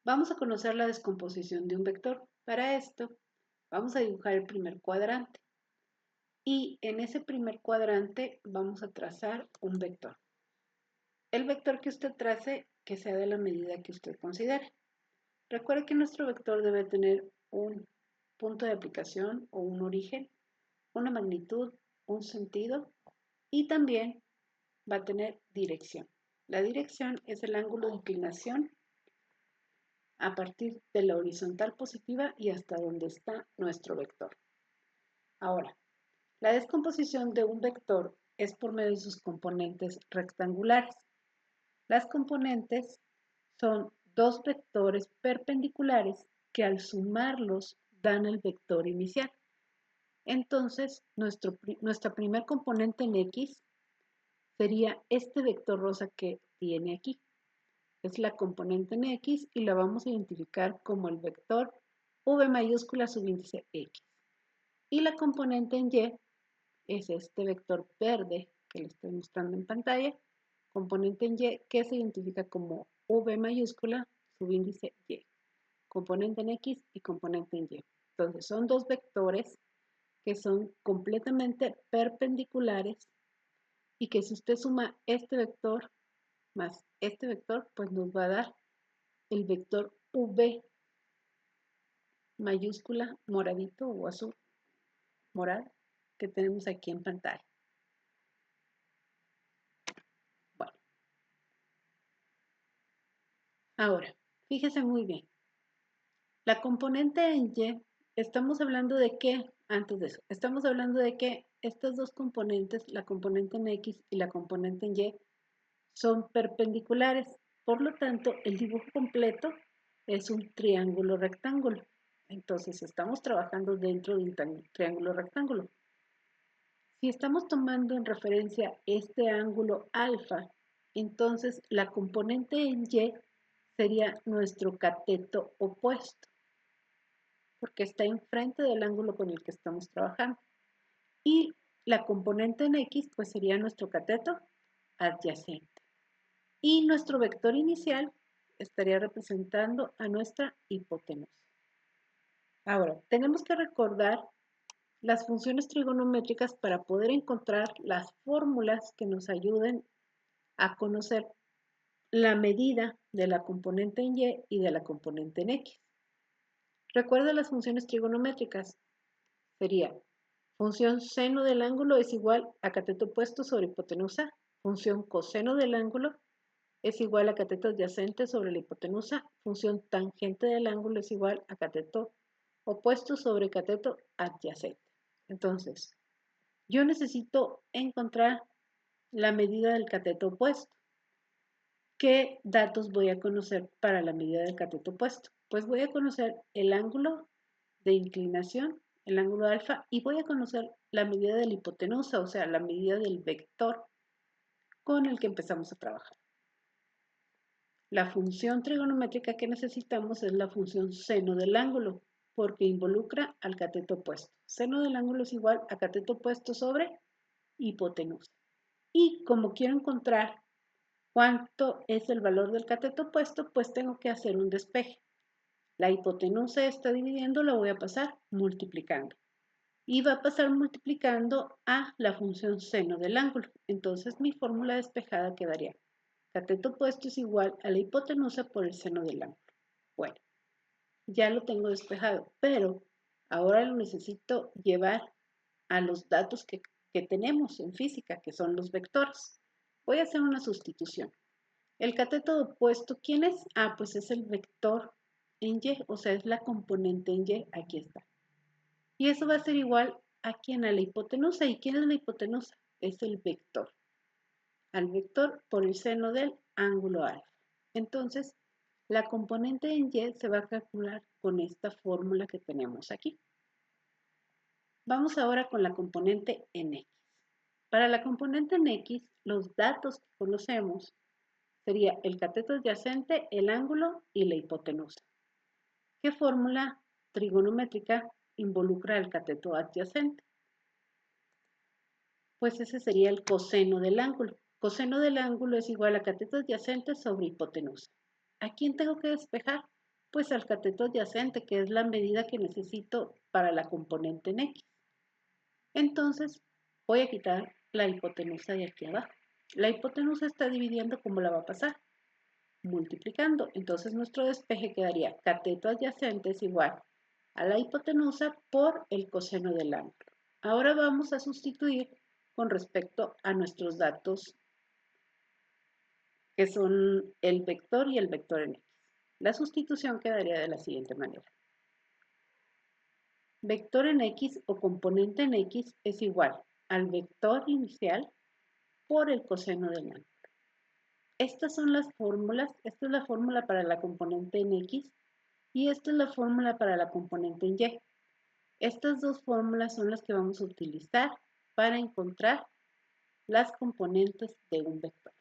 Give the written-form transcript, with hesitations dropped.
Vamos a conocer la descomposición de un vector. Para esto, vamos a dibujar el primer cuadrante. Y en ese primer cuadrante vamos a trazar un vector. El vector que usted trace, que sea de la medida que usted considere. Recuerde que nuestro vector debe tener un punto de aplicación o un origen, una magnitud, un sentido y también va a tener dirección. La dirección es el ángulo de inclinación a partir de la horizontal positiva y hasta donde está nuestro vector. Ahora, la descomposición de un vector es por medio de sus componentes rectangulares. Las componentes son dos vectores perpendiculares que al sumarlos dan el vector inicial. Entonces, nuestra primer componente en X sería este vector rosa que tiene aquí. Es la componente en X y la vamos a identificar como el vector V mayúscula subíndice X. Y la componente en Y es este vector verde que le estoy mostrando en pantalla, componente en Y que se identifica como V mayúscula subíndice Y, componente en X y componente en Y. Entonces son dos vectores que son completamente perpendiculares y que si usted suma este vector más este vector, pues nos va a dar el vector V mayúscula moradito o azul morado que tenemos aquí en pantalla. Bueno, ahora, fíjese muy bien. La componente en Y, estamos hablando de que, antes de eso, estamos hablando de que estas dos componentes, la componente en X y la componente en Y, son perpendiculares. Por lo tanto, el dibujo completo es un triángulo rectángulo. Entonces, estamos trabajando dentro de un triángulo rectángulo. Si estamos tomando en referencia este ángulo alfa, entonces la componente en Y sería nuestro cateto opuesto, porque está enfrente del ángulo con el que estamos trabajando. Y la componente en X, pues sería nuestro cateto adyacente. Y nuestro vector inicial estaría representando a nuestra hipotenusa. Ahora, tenemos que recordar las funciones trigonométricas para poder encontrar las fórmulas que nos ayuden a conocer la medida de la componente en Y de la componente en X. Recuerda las funciones trigonométricas. Sería función seno del ángulo es igual a cateto opuesto sobre hipotenusa. Función coseno del ángulo es igual a cateto adyacente sobre la hipotenusa. Función tangente del ángulo es igual a cateto opuesto sobre cateto adyacente. Entonces, yo necesito encontrar la medida del cateto opuesto. ¿Qué datos voy a conocer para la medida del cateto opuesto? Pues voy a conocer el ángulo de inclinación, el ángulo alfa, y voy a conocer la medida de la hipotenusa, o sea, la medida del vector con el que empezamos a trabajar. La función trigonométrica que necesitamos es la función seno del ángulo, porque involucra al cateto opuesto. Seno del ángulo es igual a cateto opuesto sobre hipotenusa. Y como quiero encontrar cuánto es el valor del cateto opuesto, pues tengo que hacer un despeje. La hipotenusa está dividiendo, la voy a pasar multiplicando. Y va a pasar multiplicando a la función seno del ángulo. Entonces mi fórmula despejada quedaría cateto opuesto es igual a la hipotenusa por el seno del ángulo. Bueno, ya lo tengo despejado, pero ahora lo necesito llevar a los datos que tenemos en física, que son los vectores. Voy a hacer una sustitución. El cateto opuesto, ¿quién es? Ah, pues es el vector en Y, o sea, es la componente en Y, aquí está. Y eso va a ser igual a quién, a la hipotenusa. ¿Y quién es la hipotenusa? Es el vector. Al vector por el seno del ángulo alfa. Entonces, la componente en Y se va a calcular con esta fórmula que tenemos aquí. Vamos ahora con la componente en X. Para la componente en X, los datos que conocemos sería el cateto adyacente, el ángulo y la hipotenusa. ¿Qué fórmula trigonométrica involucra el cateto adyacente? Pues ese sería el coseno del ángulo. Coseno del ángulo es igual a cateto adyacente sobre hipotenusa. ¿A quién tengo que despejar? Pues al cateto adyacente, que es la medida que necesito para la componente en X. Entonces, voy a quitar la hipotenusa de aquí abajo. La hipotenusa está dividiendo, ¿cómo la va a pasar? Multiplicando. Entonces, nuestro despeje quedaría cateto adyacente es igual a la hipotenusa por el coseno del ángulo. Ahora vamos a sustituir con respecto a nuestros datos, que son el vector y el vector en X. La sustitución quedaría de la siguiente manera. Vector en X o componente en X es igual al vector inicial por el coseno del ángulo. Estas son las fórmulas. Esta es la fórmula para la componente en X y esta es la fórmula para la componente en Y. Estas dos fórmulas son las que vamos a utilizar para encontrar las componentes de un vector.